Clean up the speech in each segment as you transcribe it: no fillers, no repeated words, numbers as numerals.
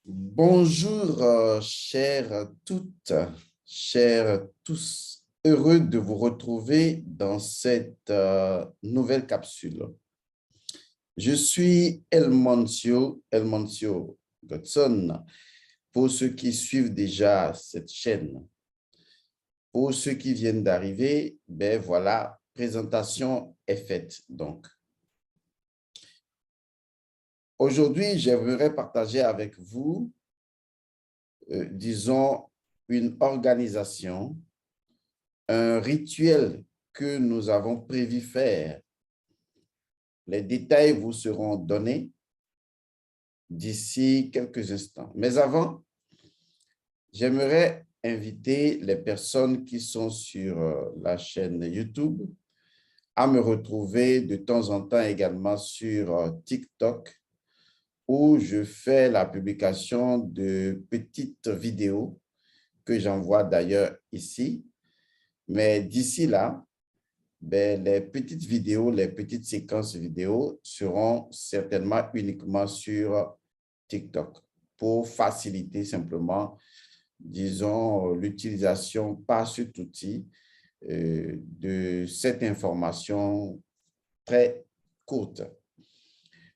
Bonjour, chères toutes, chers tous. Heureux de vous retrouver dans cette nouvelle capsule. Je suis Elmoncio Godson, pour ceux qui suivent déjà cette chaîne. Pour ceux qui viennent d'arriver, ben voilà, présentation est faite donc. Aujourd'hui, j'aimerais partager avec vous, disons, une organisation, un rituel que nous avons prévu faire. Les détails vous seront donnés d'ici quelques instants. Mais avant, j'aimerais inviter les personnes qui sont sur la chaîne YouTube à me retrouver de temps en temps également sur TikTok, où je fais la publication de petites vidéos que j'envoie d'ailleurs ici. Mais d'ici là, ben, les petites vidéos, les petites séquences vidéo seront certainement uniquement sur TikTok pour faciliter simplement, disons, l'utilisation par cet outil de cette information très courte.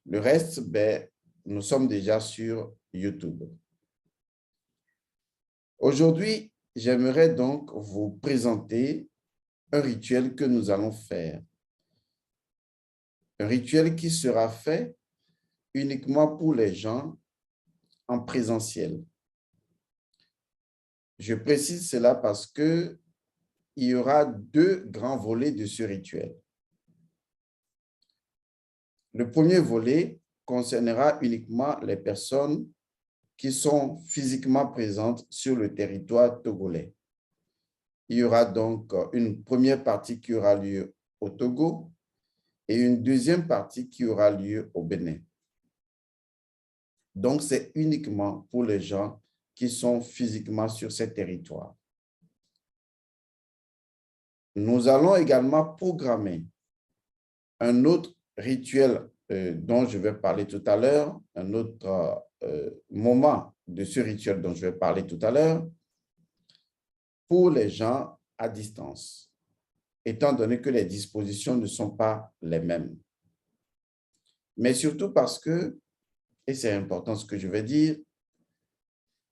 Le reste, ben, nous sommes déjà sur YouTube. Aujourd'hui, j'aimerais donc vous présenter un rituel que nous allons faire. Un rituel qui sera fait uniquement pour les gens en présentiel. Je précise cela parce qu'il y aura deux grands volets de ce rituel. Le premier volet concernera uniquement les personnes qui sont physiquement présentes sur le territoire togolais. Il y aura donc une première partie qui aura lieu au Togo et une deuxième partie qui aura lieu au Bénin. Donc, c'est uniquement pour les gens qui sont physiquement sur ces territoires. Nous allons également programmer un autre rituel dont je vais parler tout à l'heure, un autre moment de ce rituel dont je vais parler tout à l'heure, pour les gens à distance, étant donné que les dispositions ne sont pas les mêmes. Mais surtout parce que, et c'est important ce que je vais dire,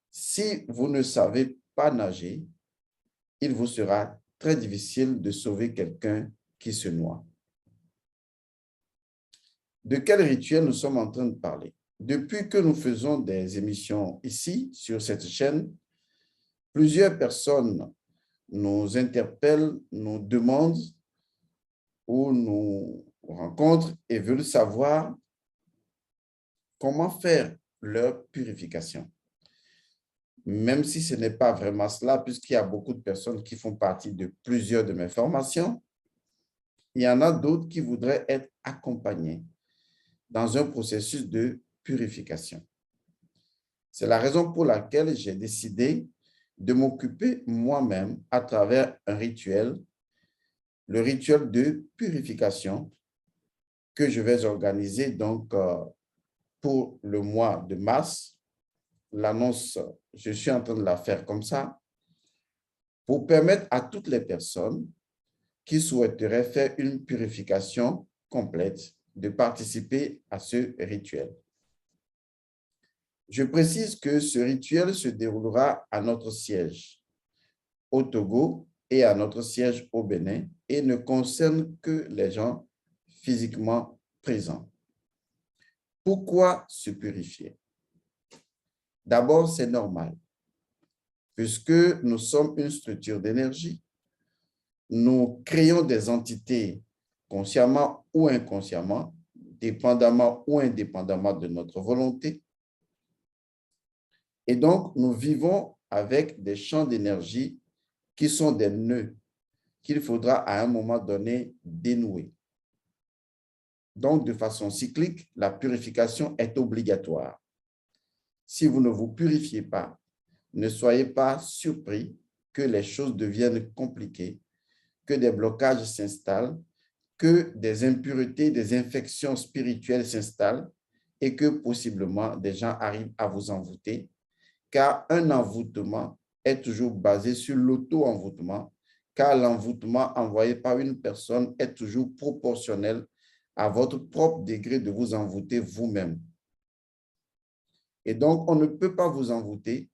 si vous ne savez pas nager, il vous sera très difficile de sauver quelqu'un qui se noie. De quel rituel nous sommes en train de parler? Depuis que nous faisons des émissions ici, sur cette chaîne, plusieurs personnes nous interpellent, nous demandent ou nous rencontrent et veulent savoir comment faire leur purification. Même si ce n'est pas vraiment cela, puisqu'il y a beaucoup de personnes qui font partie de plusieurs de mes formations, il y en a d'autres qui voudraient être accompagnés dans un processus de purification. C'est la raison pour laquelle j'ai décidé de m'occuper moi-même à travers un rituel, le rituel de purification que je vais organiser donc pour le mois de mars. L'annonce, je suis en train de la faire comme ça, pour permettre à toutes les personnes qui souhaiteraient faire une purification complète de participer à ce rituel. Je précise que ce rituel se déroulera à notre siège au Togo et à notre siège au Bénin et ne concerne que les gens physiquement présents. Pourquoi se purifier? D'abord, c'est normal, puisque nous sommes une structure d'énergie. Nous créons des entités consciemment ou inconsciemment, dépendamment ou indépendamment de notre volonté. Et donc, nous vivons avec des champs d'énergie qui sont des nœuds qu'il faudra à un moment donné dénouer. Donc, de façon cyclique, la purification est obligatoire. Si vous ne vous purifiez pas, ne soyez pas surpris que les choses deviennent compliquées, que des blocages s'installent, que des impuretés, des infections spirituelles s'installent et que possiblement des gens arrivent à vous envoûter, car un envoûtement est toujours basé sur l'auto-envoûtement, car l'envoûtement envoyé par une personne est toujours proportionnel à votre propre degré de vous envoûter vous-même. Et donc, on ne peut pas vous envoûter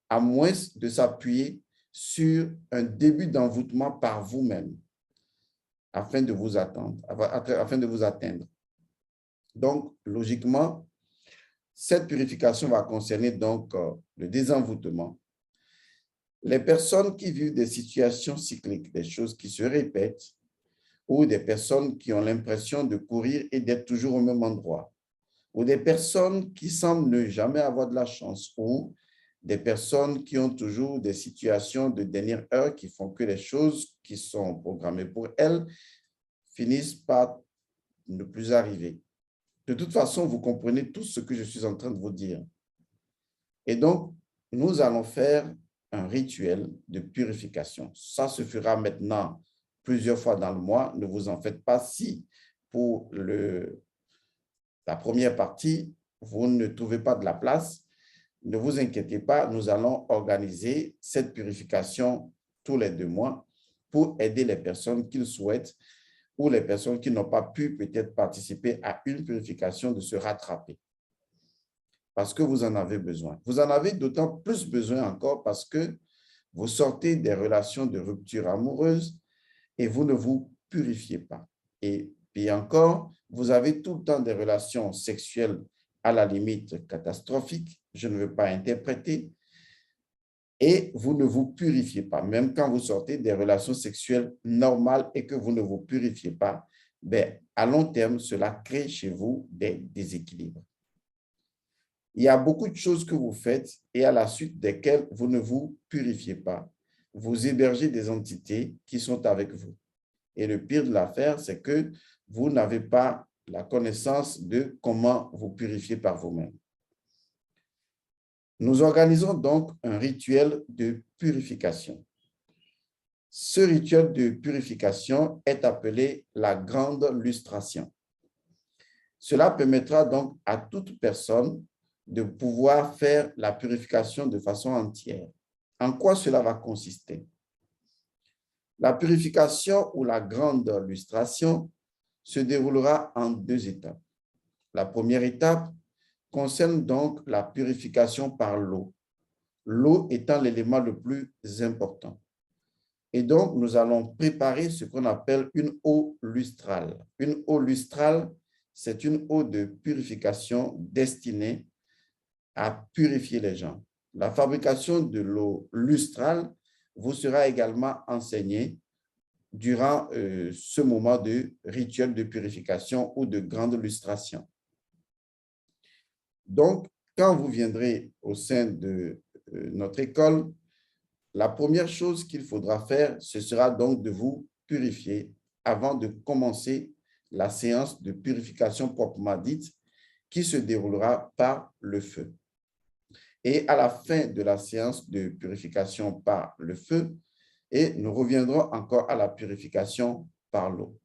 à moins de s'appuyer sur un début d'envoûtement par vous-même afin de vous atteindre. Donc, logiquement, cette purification va concerner donc le désenvoûtement. Les personnes qui vivent des situations cycliques, des choses qui se répètent, ou des personnes qui ont l'impression de courir et d'être toujours au même endroit, ou des personnes qui semblent ne jamais avoir de la chance, ou des personnes qui ont toujours des situations de dernière heure qui font que les choses qui sont programmées pour elles finissent par ne plus arriver. De toute façon, vous comprenez tout ce que je suis en train de vous dire. Et donc, nous allons faire un rituel de purification. Ça se fera maintenant plusieurs fois dans le mois. Ne vous en faites pas si pour la première partie, vous ne trouvez pas de la place. Ne vous inquiétez pas, nous allons organiser cette purification tous les 2 mois pour aider les personnes qui le souhaitent ou les personnes qui n'ont pas pu peut-être participer à une purification de se rattraper. Parce que vous en avez besoin. Vous en avez d'autant plus besoin encore parce que vous sortez des relations de rupture amoureuse et vous ne vous purifiez pas. Et puis encore, vous avez tout le temps des relations sexuelles à la limite catastrophiques, je ne veux pas interpréter, et vous ne vous purifiez pas. Même quand vous sortez des relations sexuelles normales et que vous ne vous purifiez pas, ben, à long terme, cela crée chez vous des déséquilibres. Il y a beaucoup de choses que vous faites et à la suite desquelles vous ne vous purifiez pas. Vous hébergez des entités qui sont avec vous. Et le pire de l'affaire, c'est que vous n'avez pas la connaissance de comment vous purifier par vous-même. Nous organisons donc un rituel de purification. Ce rituel de purification est appelé la grande lustration. Cela permettra donc à toute personne de pouvoir faire la purification de façon entière. En quoi cela va consister? La purification ou la grande lustration se déroulera en 2 étapes. La première étape concerne donc la purification par l'eau, l'eau étant l'élément le plus important. Et donc, nous allons préparer ce qu'on appelle une eau lustrale. Une eau lustrale, c'est une eau de purification destinée à purifier les gens. La fabrication de l'eau lustrale vous sera également enseignée durant ce moment de rituel de purification ou de grande lustration. Donc, quand vous viendrez au sein de notre école, la première chose qu'il faudra faire, ce sera donc de vous purifier avant de commencer la séance de purification proprement dite qui se déroulera par le feu. Et à la fin de la séance de purification par le feu, et nous reviendrons encore à la purification par l'eau.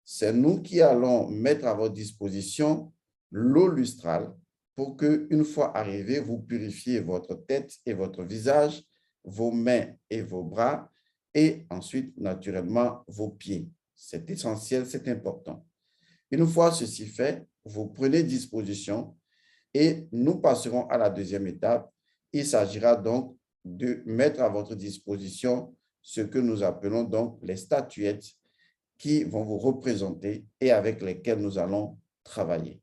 C'est nous qui allons mettre à votre disposition l'eau lustrale pour qu'une fois arrivé, vous purifiez votre tête et votre visage, vos mains et vos bras, et ensuite, naturellement, vos pieds. C'est essentiel, c'est important. Une fois ceci fait, vous prenez disposition et nous passerons à la deuxième étape. Il s'agira donc de mettre à votre disposition ce que nous appelons donc les statuettes qui vont vous représenter et avec lesquelles nous allons travailler.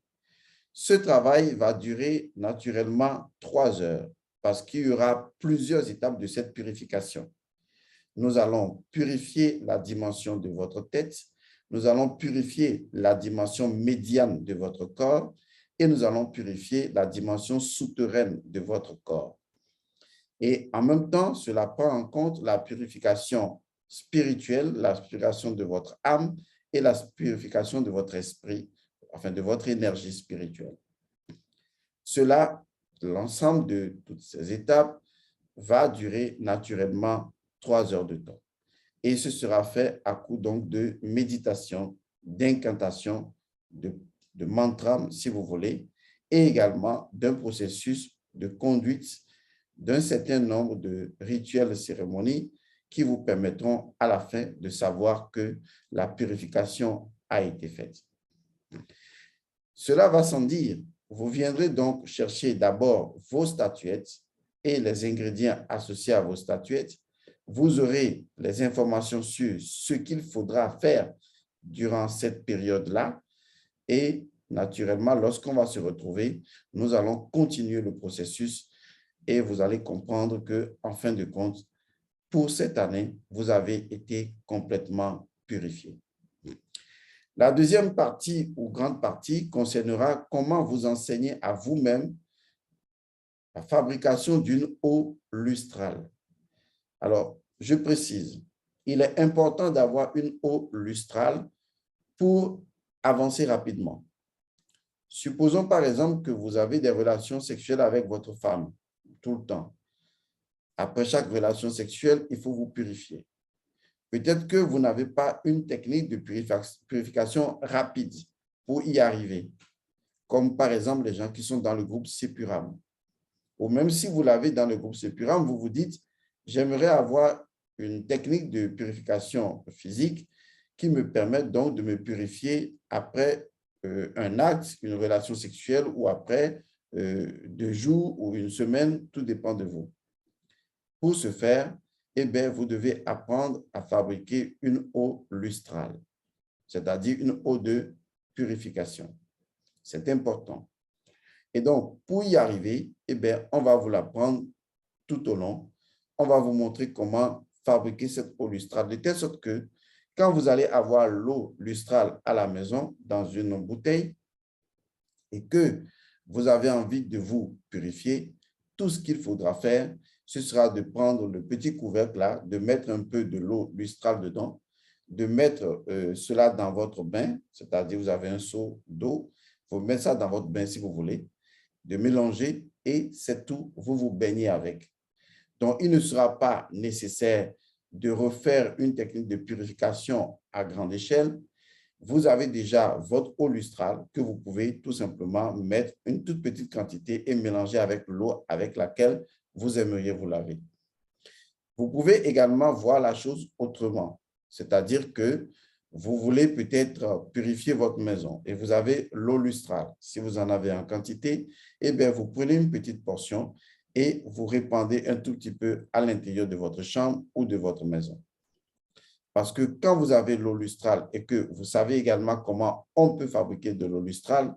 Ce travail va durer naturellement 3 heures parce qu'il y aura plusieurs étapes de cette purification. Nous allons purifier la dimension de votre tête, nous allons purifier la dimension médiane de votre corps et nous allons purifier la dimension souterraine de votre corps. Et en même temps, cela prend en compte la purification spirituelle, la purification de votre âme et la purification de votre esprit, enfin de votre énergie spirituelle. Cela, l'ensemble de toutes ces étapes va durer naturellement 3 heures de temps. Et ce sera fait à coup donc de méditation, d'incantation, de de mantras, si vous voulez, et également d'un processus de conduite d'un certain nombre de rituels de cérémonie qui vous permettront à la fin de savoir que la purification a été faite. Cela va sans dire. Vous viendrez donc chercher d'abord vos statuettes et les ingrédients associés à vos statuettes. Vous aurez les informations sur ce qu'il faudra faire durant cette période-là. Et naturellement, lorsqu'on va se retrouver, nous allons continuer le processus et vous allez comprendre qu'en fin de compte, pour cette année, vous avez été complètement purifié. La deuxième partie ou grande partie concernera comment vous enseigner à vous-même la fabrication d'une eau lustrale. Alors, je précise, il est important d'avoir une eau lustrale pour avancer rapidement. Supposons par exemple que vous avez des relations sexuelles avec votre femme tout le temps. Après chaque relation sexuelle, il faut vous purifier. Peut-être que vous n'avez pas une technique de purification rapide pour y arriver, comme par exemple les gens qui sont dans le groupe Sepuram. Ou même si vous l'avez dans le groupe Sepuram, vous vous dites, j'aimerais avoir une technique de purification physique qui me permette donc de me purifier après un acte, une relation sexuelle ou après 2 jours ou une semaine, tout dépend de vous. Pour ce faire, eh bien, vous devez apprendre à fabriquer une eau lustrale, c'est-à-dire une eau de purification. C'est important. Et donc, pour y arriver, eh bien, on va vous l'apprendre tout au long. On va vous montrer comment fabriquer cette eau lustrale, de telle sorte que quand vous allez avoir l'eau lustrale à la maison, dans une bouteille, et que vous avez envie de vous purifier, tout ce qu'il faudra faire, ce sera de prendre le petit couvercle là, de mettre un peu de l'eau lustrale dedans, de mettre cela dans votre bain, c'est-à-dire vous avez un seau d'eau, vous mettez ça dans votre bain si vous voulez, de mélanger et c'est tout, vous vous baignez avec. Donc, il ne sera pas nécessaire de refaire une technique de purification à grande échelle. Vous avez déjà votre eau lustrale que vous pouvez tout simplement mettre une toute petite quantité et mélanger avec l'eau avec laquelle vous aimeriez vous laver. Vous pouvez également voir la chose autrement, c'est-à-dire que vous voulez peut-être purifier votre maison et vous avez l'eau lustrale. Si vous en avez en quantité, eh bien, vous prenez une petite portion et vous répandez un tout petit peu à l'intérieur de votre chambre ou de votre maison. Parce que quand vous avez l'eau lustrale et que vous savez également comment on peut fabriquer de l'eau lustrale,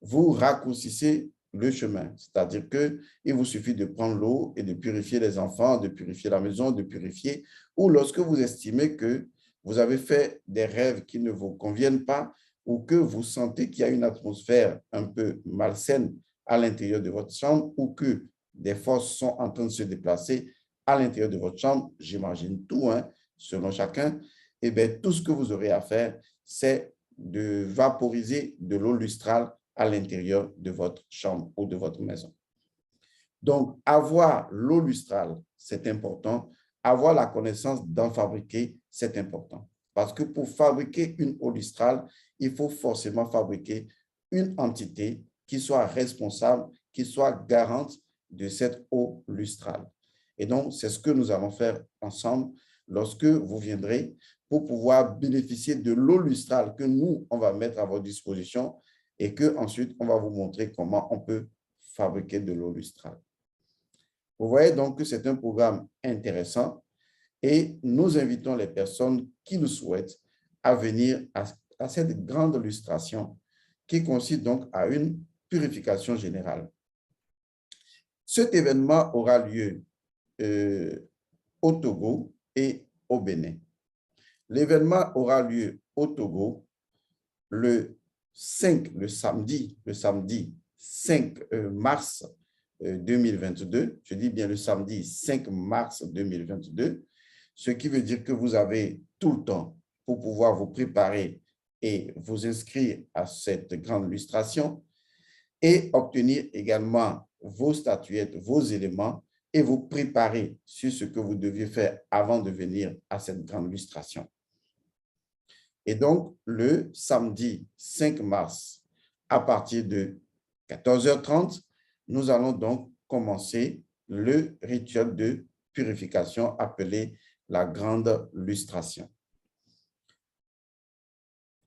vous raccourcissez le chemin. C'est-à-dire qu'il vous suffit de prendre l'eau et de purifier les enfants, de purifier la maison, de purifier, ou lorsque vous estimez que vous avez fait des rêves qui ne vous conviennent pas ou que vous sentez qu'il y a une atmosphère un peu malsaine à l'intérieur de votre chambre ou que des forces sont en train de se déplacer à l'intérieur de votre chambre, j'imagine tout, hein, selon chacun, et bien, tout ce que vous aurez à faire, c'est de vaporiser de l'eau lustrale à l'intérieur de votre chambre ou de votre maison. Donc, avoir l'eau lustrale, c'est important. Avoir la connaissance d'en fabriquer, c'est important. Parce que pour fabriquer une eau lustrale, il faut forcément fabriquer une entité qui soit responsable, qui soit garante de cette eau lustrale. Et donc, c'est ce que nous allons faire ensemble lorsque vous viendrez pour pouvoir bénéficier de l'eau lustrale que nous, on va mettre à votre disposition et qu'ensuite, on va vous montrer comment on peut fabriquer de l'eau lustrale. Vous voyez donc que c'est un programme intéressant et nous invitons les personnes qui le souhaitent à venir à cette grande lustration qui consiste donc à une purification générale. Cet événement aura lieu au Togo et au Bénin. L'événement aura lieu au Togo le samedi 5 mars 2022, je dis bien le samedi 5 mars 2022, ce qui veut dire que vous avez tout le temps pour pouvoir vous préparer et vous inscrire à cette grande lustration et obtenir également vos statuettes, vos éléments et vous préparer sur ce que vous deviez faire avant de venir à cette grande lustration. Et donc, le samedi 5 mars, À partir de 14h30, nous allons donc commencer le rituel de purification appelé la grande lustration.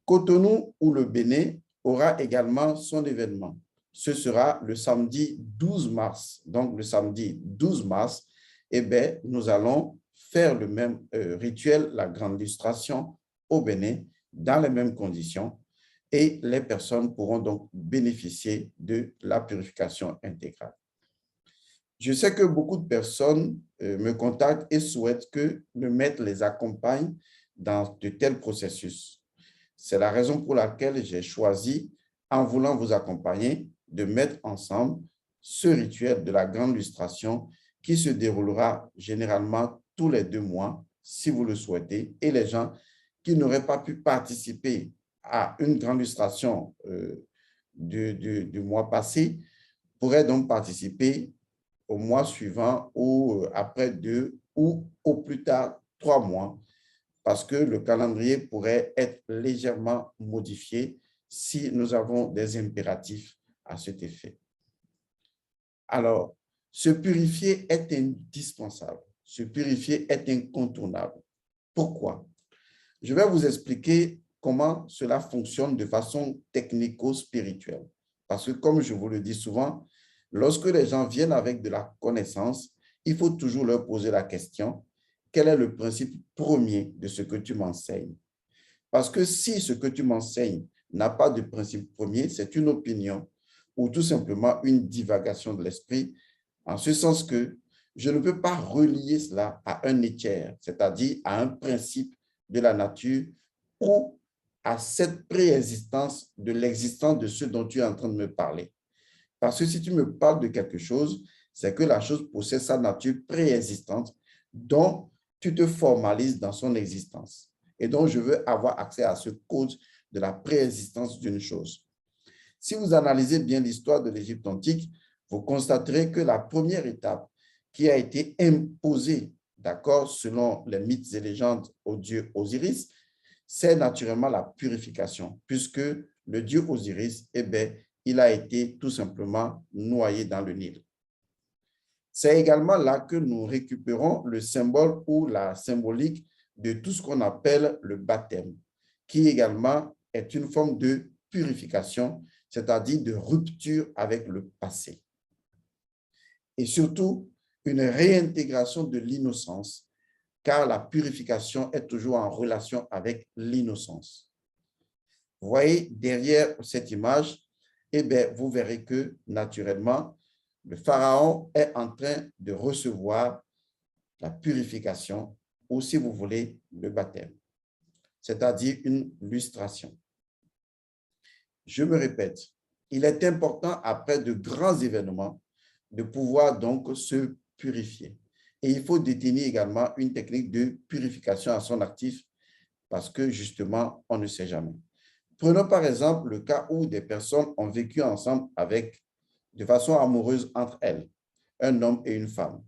Cotonou ou le Bénin aura également son événement. Ce sera le samedi 12 mars. Donc, le samedi 12 mars, eh bien, nous allons faire le même rituel, la grande lustration au Bénin, dans les mêmes conditions. Et les personnes pourront donc bénéficier de la purification intégrale. Je sais que beaucoup de personnes me contactent et souhaitent que le maître les accompagne dans de tels processus. C'est la raison pour laquelle j'ai choisi, en voulant vous accompagner, de mettre ensemble ce rituel de la grande lustration qui se déroulera généralement tous les 2 mois, si vous le souhaitez, et les gens qui n'auraient pas pu participer à une grande lustration du mois passé pourraient donc participer au mois suivant ou après 2 ou au plus tard 3 mois, parce que le calendrier pourrait être légèrement modifié si nous avons des impératifs à cet effet. Alors, se purifier est indispensable. Se purifier est incontournable. Pourquoi? Je vais vous expliquer comment cela fonctionne de façon technico-spirituelle. Parce que, comme je vous le dis souvent, lorsque les gens viennent avec de la connaissance, il faut toujours leur poser la question: quel est le principe premier de ce que tu m'enseignes? Parce que si ce que tu m'enseignes n'a pas de principe premier, c'est une opinion ou tout simplement une divagation de l'esprit, en ce sens que je ne peux pas relier cela à un éther, c'est-à-dire à un principe de la nature ou à cette préexistence de l'existence de ce dont tu es en train de me parler. Parce que si tu me parles de quelque chose, c'est que la chose possède sa nature préexistante dont tu te formalises dans son existence. Et donc, je veux avoir accès à ce code de la préexistence d'une chose. Si vous analysez bien l'histoire de l'Égypte antique, vous constaterez que la première étape qui a été imposée, d'accord, selon les mythes et légendes au dieu Osiris, c'est naturellement la purification, puisque le dieu Osiris, eh bien, il a été tout simplement noyé dans le Nil. C'est également là que nous récupérons le symbole ou la symbolique de tout ce qu'on appelle le baptême, qui également est une forme de purification, c'est-à-dire de rupture avec le passé. Et surtout, une réintégration de l'innocence, car la purification est toujours en relation avec l'innocence. Vous voyez, derrière cette image, eh bien, vous verrez que, naturellement, le pharaon est en train de recevoir la purification, ou si vous voulez, le baptême, c'est-à-dire une lustration. Je me répète, il est important, après de grands événements, de pouvoir donc se purifier. Et il faut détenir également une technique de purification à son actif, parce que justement, on ne sait jamais. Prenons par exemple le cas où des personnes ont vécu ensemble de façon amoureuse entre elles, un homme et une femme.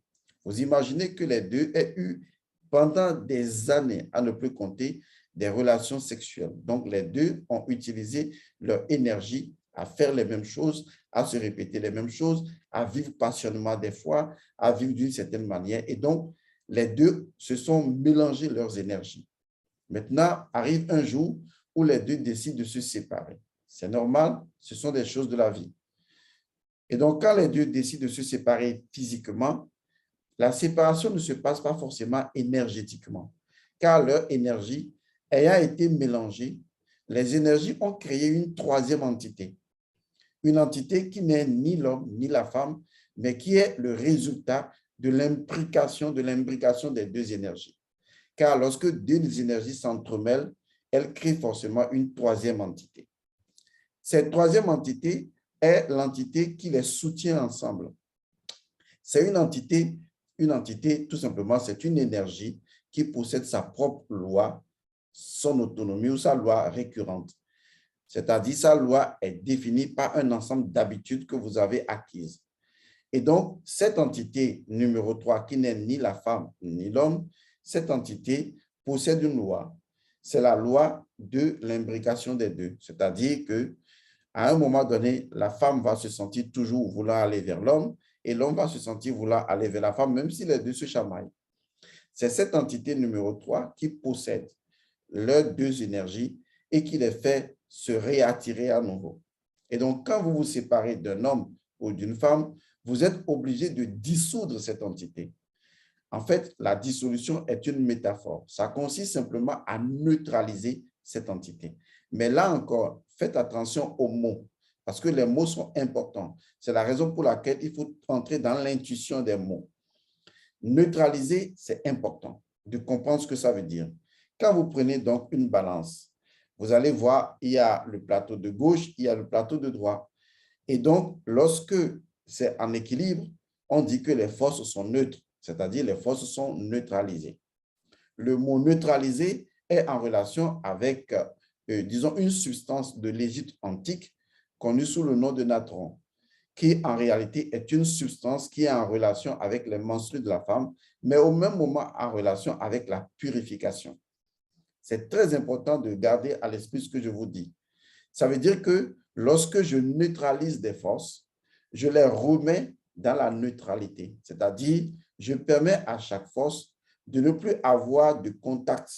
Vous imaginez que les deux aient eu pendant des années, à ne plus compter, des relations sexuelles. Donc, les deux ont utilisé leur énergie à faire les mêmes choses, à se répéter les mêmes choses, à vivre passionnément des fois, à vivre d'une certaine manière. Et donc, les deux se sont mélangés leurs énergies. Maintenant, arrive un jour où les deux décident de se séparer. C'est normal, ce sont des choses de la vie. Et donc, quand les deux décident de se séparer physiquement, la séparation ne se passe pas forcément énergétiquement, car leur énergie ayant été mélangée, les énergies ont créé une troisième entité. Une entité qui n'est ni l'homme ni la femme, mais qui est le résultat de l'imbrication des deux énergies. Car lorsque deux énergies s'entremêlent, elles créent forcément une troisième entité. Cette troisième entité est l'entité qui les soutient ensemble. C'est une entité, tout simplement, c'est une énergie qui possède sa propre loi, son autonomie ou sa loi récurrente. C'est-à-dire, sa loi est définie par un ensemble d'habitudes que vous avez acquises. Et donc, cette entité numéro 3, qui n'est ni la femme ni l'homme, cette entité possède une loi. C'est la loi de l'imbrication des deux. C'est-à-dire que À un moment donné, la femme va se sentir toujours vouloir aller vers l'homme et l'homme va se sentir vouloir aller vers la femme, même si les deux se chamaillent. C'est cette entité numéro 3 qui possède leurs deux énergies et qui les fait se réattirer à nouveau. Et donc, quand vous vous séparez d'un homme ou d'une femme, vous êtes obligé de dissoudre cette entité. En fait, la dissolution est une métaphore. Ça consiste simplement à neutraliser cette entité. Mais là encore, faites attention aux mots, parce que les mots sont importants. C'est la raison pour laquelle il faut entrer dans l'intuition des mots. Neutraliser, c'est important de comprendre ce que ça veut dire. Quand vous prenez donc une balance, vous allez voir, il y a le plateau de gauche, il y a le plateau de droite. Et donc, lorsque c'est en équilibre, on dit que les forces sont neutres, c'est-à-dire les forces sont neutralisées. Le mot neutraliser est en relation avec, disons, une substance de l'Égypte antique connue sous le nom de natron, qui en réalité est une substance qui est en relation avec les menstrues de la femme, mais au même moment en relation avec la purification. C'est très important de garder à l'esprit ce que je vous dis. Ça veut dire que lorsque je neutralise des forces, je les remets dans la neutralité, c'est-à-dire je permets à chaque force de ne plus avoir de contact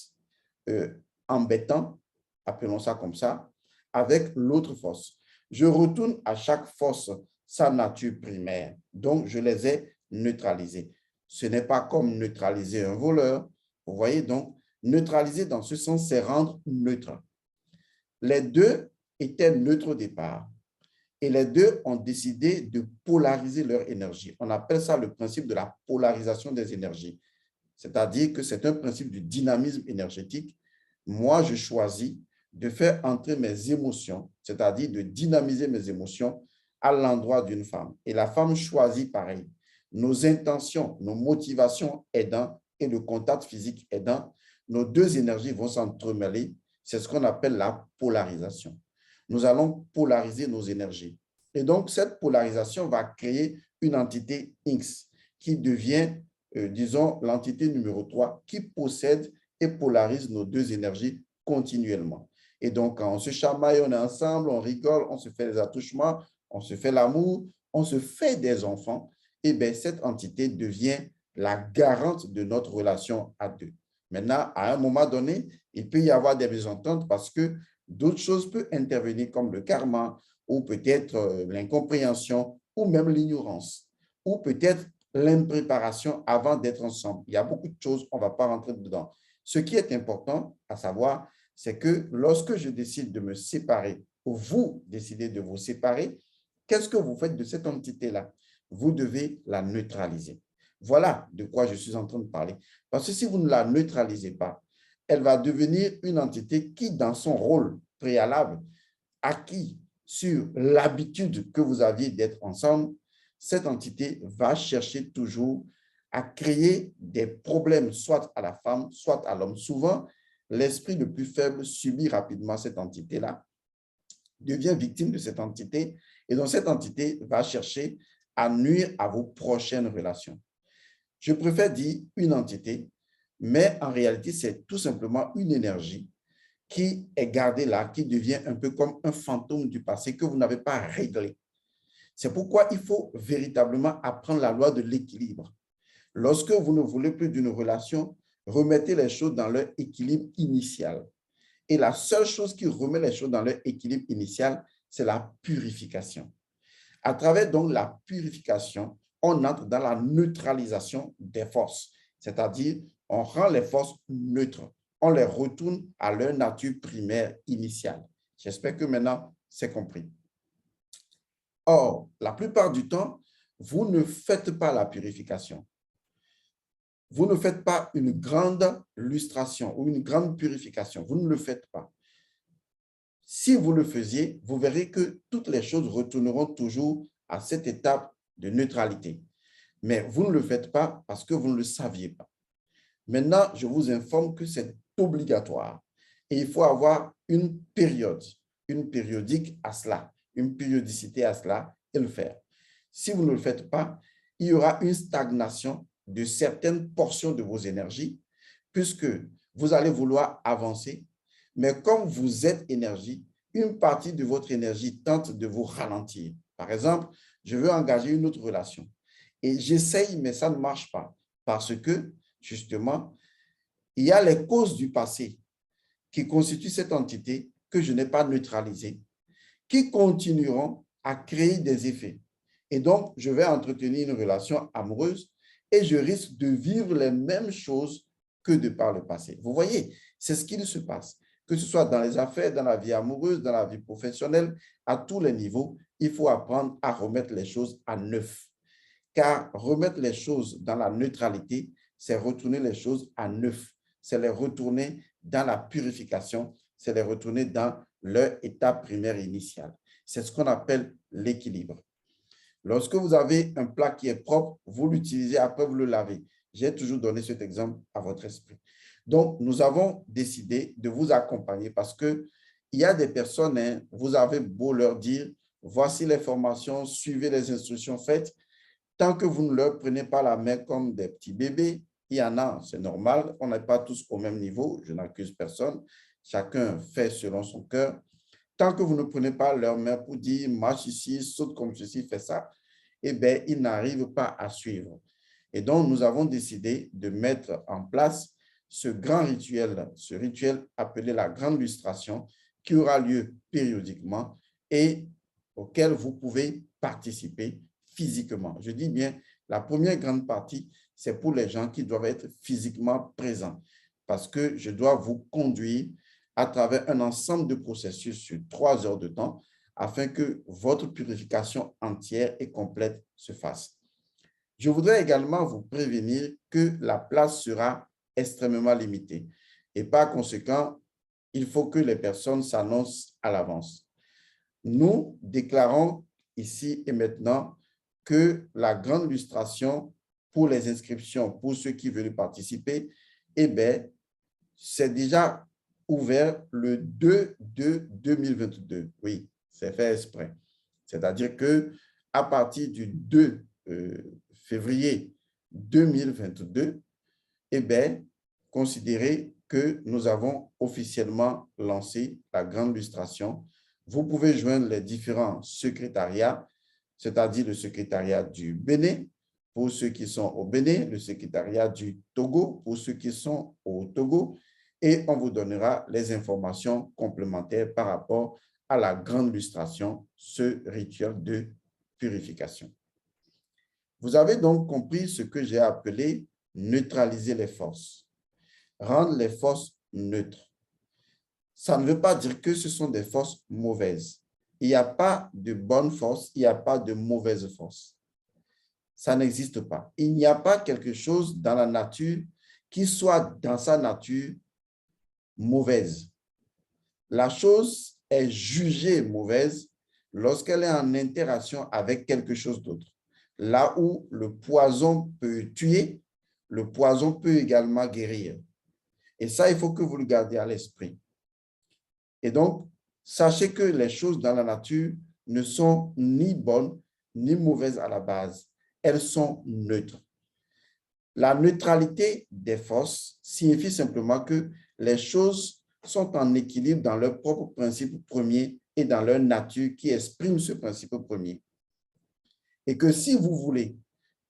embêtant, appelons ça comme ça, avec l'autre force. Je retourne à chaque force sa nature primaire, donc je les ai neutralisées. Ce n'est pas comme neutraliser un voleur, vous voyez, donc neutraliser dans ce sens, c'est rendre neutre. Les deux étaient neutres au départ et les deux ont décidé de polariser leur énergie. On appelle ça le principe de la polarisation des énergies, c'est-à-dire que c'est un principe du dynamisme énergétique. Moi, je choisis de faire entrer mes émotions, c'est-à-dire de dynamiser mes émotions à l'endroit d'une femme. Et la femme choisit pareil. Nos intentions, nos motivations aidant et le contact physique aidant, nos deux énergies vont s'entremêler. C'est ce qu'on appelle la polarisation. Nous allons polariser nos énergies. Et donc, cette polarisation va créer une entité X qui devient, disons, l'entité numéro 3 qui possède et polarise nos deux énergies continuellement. Et donc, quand on se chamaille, on est ensemble, on rigole, on se fait des attouchements, on se fait l'amour, on se fait des enfants, et bien, cette entité devient la garante de notre relation à deux. Maintenant, à un moment donné, il peut y avoir des mésententes parce que d'autres choses peuvent intervenir comme le karma ou peut-être l'incompréhension ou même l'ignorance ou peut-être l'impréparation avant d'être ensemble. Il y a beaucoup de choses, on ne va pas rentrer dedans. Ce qui est important à savoir, c'est que lorsque je décide de me séparer ou vous décidez de vous séparer, qu'est-ce que vous faites de cette entité-là? Vous devez la neutraliser. Voilà de quoi je suis en train de parler. Parce que si vous ne la neutralisez pas, elle va devenir une entité qui, dans son rôle préalable, acquis sur l'habitude que vous aviez d'être ensemble, cette entité va chercher toujours à créer des problèmes, soit à la femme, soit à l'homme. Souvent, l'esprit le plus faible subit rapidement cette entité-là, devient victime de cette entité, et donc cette entité va chercher à nuire à vos prochaines relations. Je préfère dire une entité, mais en réalité, c'est tout simplement une énergie qui est gardée là, qui devient un peu comme un fantôme du passé que vous n'avez pas réglé. C'est pourquoi il faut véritablement apprendre la loi de l'équilibre. Lorsque vous ne voulez plus d'une relation, remettez les choses dans leur équilibre initial. Et la seule chose qui remet les choses dans leur équilibre initial, c'est la purification. À travers donc la purification, on entre dans la neutralisation des forces, c'est-à-dire on rend les forces neutres, on les retourne à leur nature primaire initiale. J'espère que maintenant, c'est compris. Or, la plupart du temps, vous ne faites pas la purification. Vous ne faites pas une grande lustration ou une grande purification. Vous ne le faites pas. Si vous le faisiez, vous verrez que toutes les choses retourneront toujours à cette étape de neutralité. Mais vous ne le faites pas parce que vous ne le saviez pas. Maintenant, je vous informe que c'est obligatoire et il faut avoir une période, une périodique à cela, une périodicité à cela et le faire. Si vous ne le faites pas, il y aura une stagnation de certaines portions de vos énergies puisque vous allez vouloir avancer, mais comme vous êtes énergie, une partie de votre énergie tente de vous ralentir. Par exemple, je veux engager une autre relation et j'essaye, mais ça ne marche pas parce que, justement, il y a les causes du passé qui constituent cette entité que je n'ai pas neutralisée, qui continueront à créer des effets. Et donc, je vais entretenir une relation amoureuse et je risque de vivre les mêmes choses que de par le passé. Vous voyez, c'est ce qu'il se passe. Que ce soit dans les affaires, dans la vie amoureuse, dans la vie professionnelle, à tous les niveaux, il faut apprendre à remettre les choses à neuf. Car remettre les choses dans la neutralité, c'est retourner les choses à neuf. C'est les retourner dans la purification, c'est les retourner dans leur état primaire initial. C'est ce qu'on appelle l'équilibre. Lorsque vous avez un plat qui est propre, vous l'utilisez, après vous le lavez. J'ai toujours donné cet exemple à votre esprit. Donc, nous avons décidé de vous accompagner parce qu'il y a des personnes, hein, vous avez beau leur dire, voici les formations, suivez les instructions faites. Tant que vous ne leur prenez pas la main comme des petits bébés, il y en a, c'est normal, on n'est pas tous au même niveau, je n'accuse personne, chacun fait selon son cœur. Tant que vous ne prenez pas leur main pour dire marche ici, saute comme ceci, fais ça, eh bien, ils n'arrivent pas à suivre. Et donc, nous avons décidé de mettre en place ce grand rituel, ce rituel appelé la grande lustration, qui aura lieu périodiquement et auquel vous pouvez participer physiquement. Je dis bien, la première grande partie, c'est pour les gens qui doivent être physiquement présents parce que je dois vous conduire à travers un ensemble de processus sur 3 heures de temps afin que votre purification entière et complète se fasse. Je voudrais également vous prévenir que la place sera extrêmement limitée et par conséquent, il faut que les personnes s'annoncent à l'avance. Nous déclarons ici et maintenant que la grande lustration pour les inscriptions, pour ceux qui veulent participer, eh bien, c'est déjà ouvert le 2/2/2022. Oui, c'est fait exprès. C'est-à-dire qu'à partir du 2 février 2022, eh bien, considérez que nous avons officiellement lancé la grande lustration. Vous pouvez joindre les différents secrétariats, c'est-à-dire le secrétariat du Bénin, pour ceux qui sont au Bénin, le secrétariat du Togo, pour ceux qui sont au Togo, et on vous donnera les informations complémentaires par rapport à la grande lustration, ce rituel de purification. Vous avez donc compris ce que j'ai appelé neutraliser les forces, rendre les forces neutres. Ça ne veut pas dire que ce sont des forces mauvaises. Il n'y a pas de bonne force, il n'y a pas de mauvaise force. Ça n'existe pas. Il n'y a pas quelque chose dans la nature qui soit dans sa nature mauvaise. La chose est jugée mauvaise lorsqu'elle est en interaction avec quelque chose d'autre. Là où le poison peut tuer, le poison peut également guérir. Et ça, il faut que vous le gardiez à l'esprit. Et donc, sachez que les choses dans la nature ne sont ni bonnes ni mauvaises à la base. Elles sont neutres. La neutralité des forces signifie simplement que les choses sont en équilibre dans leur propre principe premier et dans leur nature qui exprime ce principe premier. Et que si vous voulez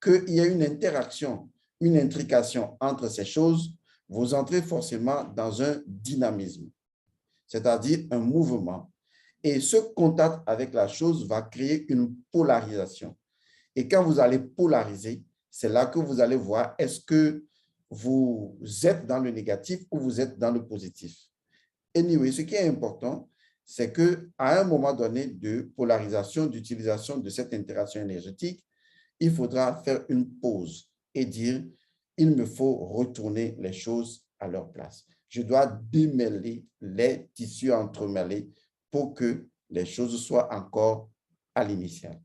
qu'il y ait une interaction, une intrication entre ces choses, vous entrez forcément dans un dynamisme, c'est-à-dire un mouvement. Et ce contact avec la chose va créer une polarisation. Et quand vous allez polariser, c'est là que vous allez voir est-ce que vous êtes dans le négatif ou vous êtes dans le positif. Anyway, ce qui est important, c'est qu'à un moment donné de polarisation, d'utilisation de cette interaction énergétique, il faudra faire une pause et dire, il me faut retourner les choses à leur place. Je dois démêler les tissus entremêlés pour que les choses soient encore à l'initial.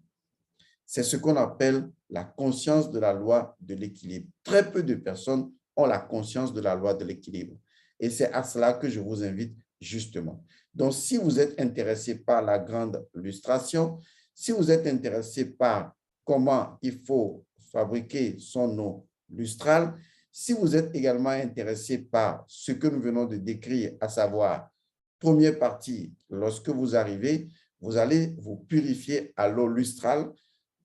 C'est ce qu'on appelle la conscience de la loi de l'équilibre. Très peu de personnes ont la conscience de la loi de l'équilibre. Et c'est à cela que je vous invite justement. Donc, si vous êtes intéressé par la grande lustration, si vous êtes intéressé par comment il faut fabriquer son eau lustrale, si vous êtes également intéressé par ce que nous venons de décrire, à savoir première partie, lorsque vous arrivez, vous allez vous purifier à l'eau lustrale.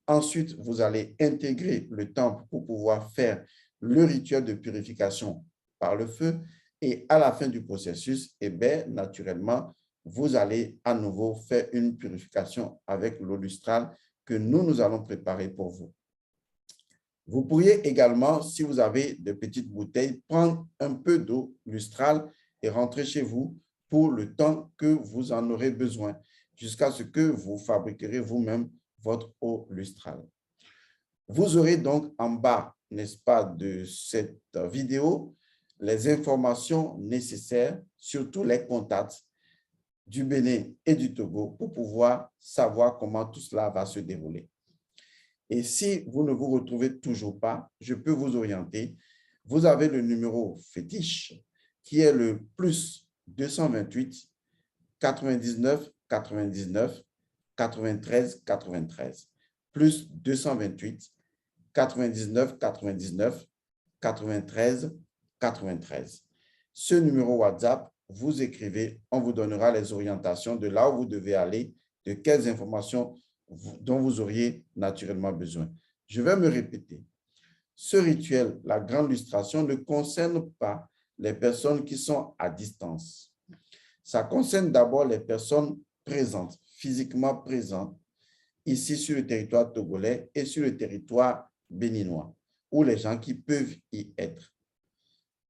Ensuite, vous allez intégrer le temple pour pouvoir faire le rituel de purification par le feu. Et à la fin du processus, eh bien, naturellement, vous allez à nouveau faire une purification avec l'eau lustrale que nous allons préparer pour vous. Vous pourriez également, si vous avez de petites bouteilles, prendre un peu d'eau lustrale et rentrer chez vous pour le temps que vous en aurez besoin, jusqu'à ce que vous fabriquerez vous-même votre eau lustrale. Vous aurez donc en bas, n'est-ce pas, de cette vidéo, les informations nécessaires, surtout les contacts du Bénin et du Togo pour pouvoir savoir comment tout cela va se dérouler. Et si vous ne vous retrouvez toujours pas, je peux vous orienter. Vous avez le numéro fétiche qui est le plus 228 99 99 93 93 plus 228 99 99 93 93. Ce numéro WhatsApp, vous écrivez, on vous donnera les orientations de là où vous devez aller, de quelles informations dont vous auriez naturellement besoin. Je vais me répéter. Ce rituel, la grande lustration, ne concerne pas les personnes qui sont à distance. Ça concerne d'abord les personnes présentes, physiquement présentes, ici sur le territoire togolais et sur le territoire béninois, ou les gens qui peuvent y être.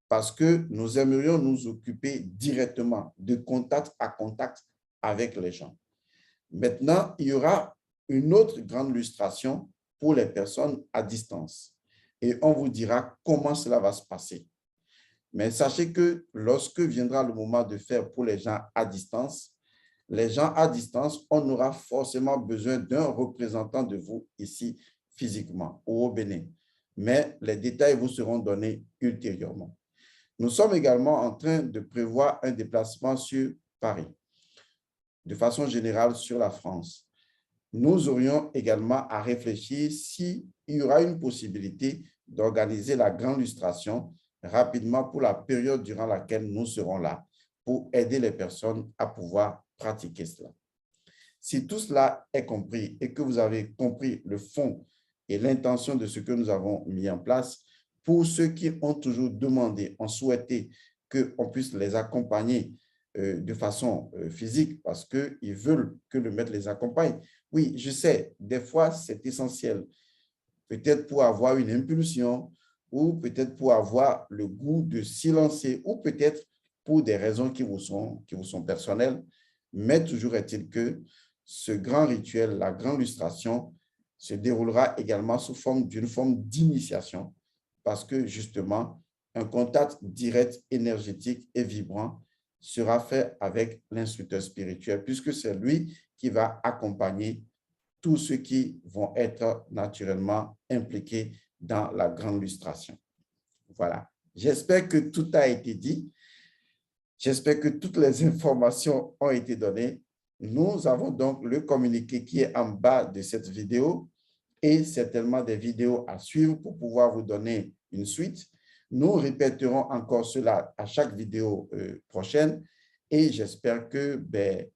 Parce que nous aimerions nous occuper directement de contact à contact avec les gens. Maintenant, il y aura une autre grande lustration pour les personnes à distance. Et on vous dira comment cela va se passer. Mais sachez que lorsque viendra le moment de faire pour les gens à distance, on aura forcément besoin d'un représentant de vous ici physiquement ou au Bénin. Mais les détails vous seront donnés ultérieurement. Nous sommes également en train de prévoir un déplacement sur Paris, de façon générale sur la France. Nous aurions également à réfléchir s'il y aura une possibilité d'organiser la grande lustration rapidement pour la période durant laquelle nous serons là, pour aider les personnes à pouvoir pratiquer cela. Si tout cela est compris et que vous avez compris le fond et l'intention de ce que nous avons mis en place, pour ceux qui ont toujours demandé, ont souhaité qu'on puisse les accompagner de façon physique parce qu'ils veulent que le maître les accompagne. Oui, je sais, des fois, c'est essentiel. Peut-être pour avoir une impulsion ou peut-être pour avoir le goût de silencer ou peut-être pour des raisons qui vous sont personnelles. Mais toujours est-il que ce grand rituel, la grande lustration, se déroulera également sous forme d'une forme d'initiation parce que justement, un contact direct, énergétique et vibrant sera fait avec l'instructeur spirituel puisque c'est lui qui va accompagner tous ceux qui vont être naturellement impliqués dans la grande lustration. Voilà. J'espère que tout a été dit. J'espère que toutes les informations ont été données. Nous avons donc le communiqué qui est en bas de cette vidéo et certainement des vidéos à suivre pour pouvoir vous donner une suite. Nous répéterons encore cela à chaque vidéo prochaine et j'espère que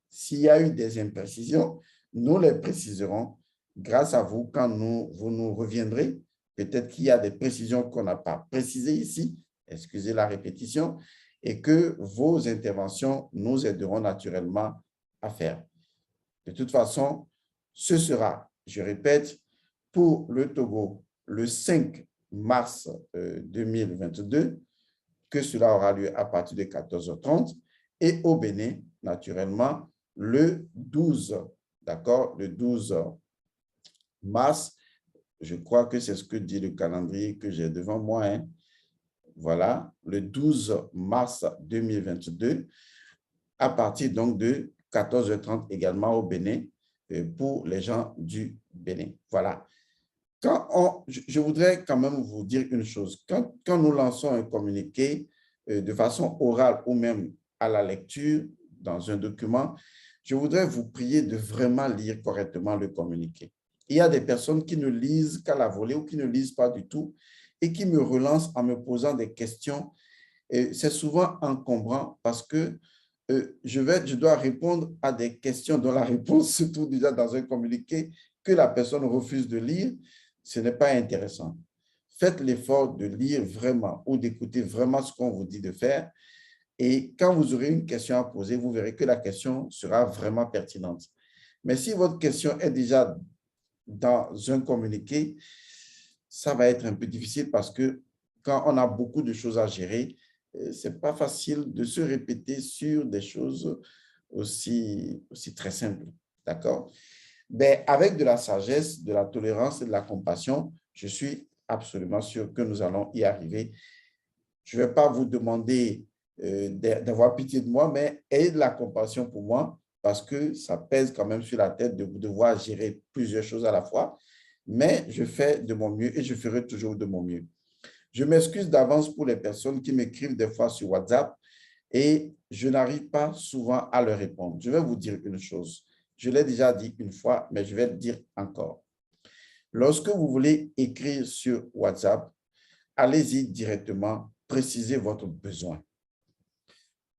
s'il y a eu des imprécisions, nous les préciserons grâce à vous quand vous nous reviendrez. Peut-être qu'il y a des précisions qu'on n'a pas précisées ici, excusez la répétition, et que vos interventions nous aideront naturellement à faire. De toute façon, ce sera, je répète, pour le Togo le 5 mars 2022, que cela aura lieu à partir de 14h30, et au Bénin, naturellement, le 12, d'accord, le 12 mars, je crois que c'est ce que dit le calendrier que j'ai devant moi, hein. Voilà, le 12 mars 2022, à partir donc de 14h30 également au Bénin, pour les gens du Bénin. Voilà. Je voudrais quand même vous dire une chose. Quand nous lançons un communiqué de façon orale ou même à la lecture dans un document, je voudrais vous prier de vraiment lire correctement le communiqué. Il y a des personnes qui ne lisent qu'à la volée ou qui ne lisent pas du tout et qui me relancent en me posant des questions. C'est souvent encombrant parce que je dois répondre à des questions dont la réponse se trouve déjà dans un communiqué que la personne refuse de lire. Ce n'est pas intéressant. Faites l'effort de lire vraiment ou d'écouter vraiment ce qu'on vous dit de faire. Et quand vous aurez une question à poser, vous verrez que la question sera vraiment pertinente. Mais si votre question est déjà dans un communiqué, ça va être un peu difficile parce que quand on a beaucoup de choses à gérer, ce n'est pas facile de se répéter sur des choses aussi très simples. D'accord? Mais avec de la sagesse, de la tolérance et de la compassion, je suis absolument sûr que nous allons y arriver. Je ne vais pas vous demander d'avoir pitié de moi, mais ayez de la compassion pour moi parce que ça pèse quand même sur la tête de devoir gérer plusieurs choses à la fois. Mais je fais de mon mieux et je ferai toujours de mon mieux. Je m'excuse d'avance pour les personnes qui m'écrivent des fois sur WhatsApp et je n'arrive pas souvent à leur répondre. Je vais vous dire une chose. Je l'ai déjà dit une fois, mais je vais le dire encore. Lorsque vous voulez écrire sur WhatsApp, allez-y directement, précisez votre besoin.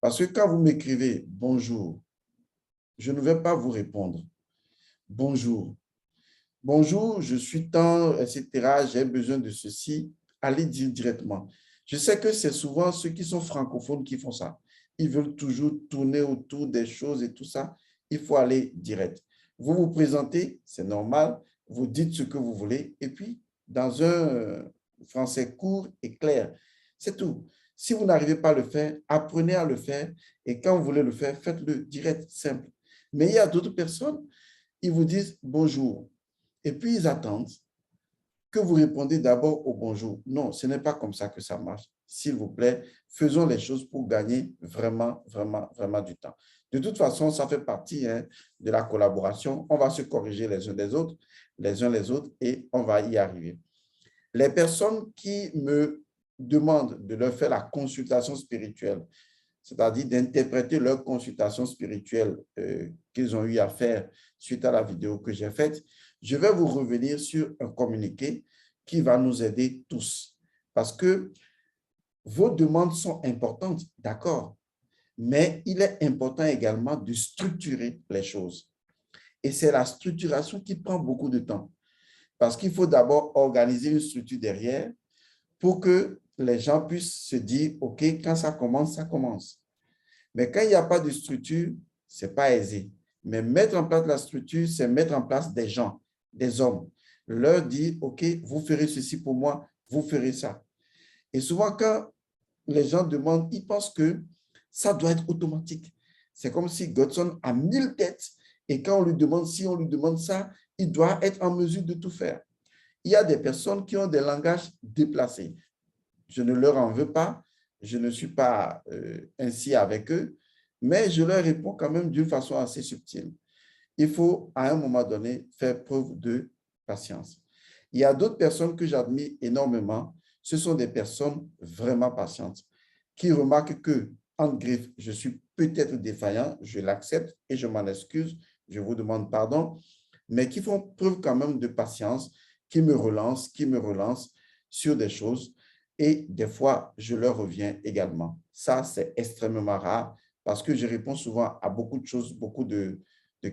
Parce que quand vous m'écrivez « Bonjour », je ne vais pas vous répondre « Bonjour ». Bonjour, je suis tant, etc. J'ai besoin de ceci. Allez dire directement. Je sais que c'est souvent ceux qui sont francophones qui font ça. Ils veulent toujours tourner autour des choses et tout ça. Il faut aller direct. Vous vous présentez, c'est normal. Vous dites ce que vous voulez. Et puis, dans un français court et clair, c'est tout. Si vous n'arrivez pas à le faire, apprenez à le faire. Et quand vous voulez le faire, faites-le direct, simple. Mais il y a d'autres personnes, ils vous disent bonjour. Et puis, ils attendent que vous répondez d'abord au bonjour. Non, ce n'est pas comme ça que ça marche. S'il vous plaît, faisons les choses pour gagner vraiment, vraiment, vraiment du temps. De toute façon, ça fait partie de la collaboration. On va se corriger les uns les autres, et on va y arriver. Les personnes qui me demandent de leur faire la consultation spirituelle, c'est-à-dire d'interpréter leur consultation spirituelle qu'ils ont eu à faire suite à la vidéo que j'ai faite, je vais vous revenir sur un communiqué qui va nous aider tous. Parce que vos demandes sont importantes, d'accord, mais il est important également de structurer les choses. Et c'est la structuration qui prend beaucoup de temps. Parce qu'il faut d'abord organiser une structure derrière pour que les gens puissent se dire, OK, quand ça commence, ça commence. Mais quand il n'y a pas de structure, ce n'est pas aisé. Mais mettre en place la structure, c'est mettre en place des gens, des hommes. Leur dire, OK, vous ferez ceci pour moi, vous ferez ça. Et souvent, quand les gens demandent, ils pensent que ça doit être automatique. C'est comme si Godson a 1000 têtes et quand on lui demande, si on lui demande ça, il doit être en mesure de tout faire. Il y a des personnes qui ont des langages déplacés. Je ne leur en veux pas, je ne suis pas ainsi avec eux, mais je leur réponds quand même d'une façon assez subtile. Il faut, à un moment donné, faire preuve de patience. Il y a d'autres personnes que j'admire énormément. Ce sont des personnes vraiment patientes qui remarquent que, en griffe, je suis peut-être défaillant, je l'accepte et je m'en excuse, je vous demande pardon, mais qui font preuve quand même de patience, qui me relancent sur des choses et des fois, je leur reviens également. Ça, c'est extrêmement rare parce que je réponds souvent à beaucoup de choses, beaucoup de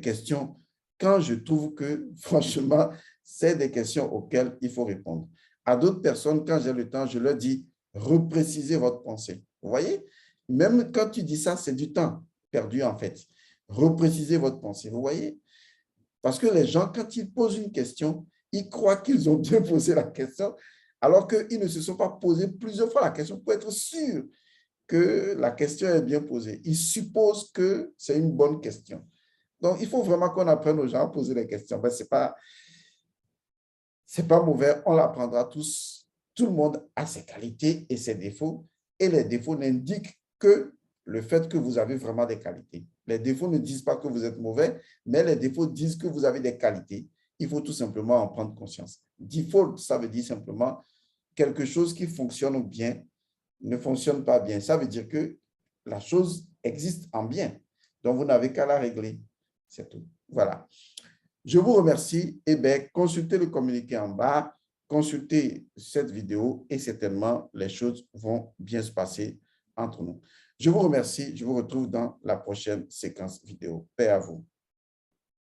questions quand je trouve que, franchement, c'est des questions auxquelles il faut répondre. À d'autres personnes, quand j'ai le temps, je leur dis, reprécisez votre pensée. Vous voyez? Même quand tu dis ça, c'est du temps perdu en fait. Reprécisez votre pensée. Vous voyez? Parce que les gens, quand ils posent une question, ils croient qu'ils ont bien posé la question, alors qu'ils ne se sont pas posé plusieurs fois la question pour être sûrs que la question est bien posée. Ils supposent que c'est une bonne question. Donc, il faut vraiment qu'on apprenne aux gens à poser les questions. Ben, c'est pas mauvais, on l'apprendra tous. Tout le monde a ses qualités et ses défauts. Et les défauts n'indiquent que le fait que vous avez vraiment des qualités. Les défauts ne disent pas que vous êtes mauvais, mais les défauts disent que vous avez des qualités. Il faut tout simplement en prendre conscience. Default, ça veut dire simplement quelque chose qui fonctionne bien ne fonctionne pas bien. Ça veut dire que la chose existe en bien. Donc, vous n'avez qu'à la régler. C'est tout. Voilà. Je vous remercie. Eh bien, consultez le communiqué en bas, consultez cette vidéo et certainement les choses vont bien se passer entre nous. Je vous remercie. Je vous retrouve dans la prochaine séquence vidéo. Paix à vous.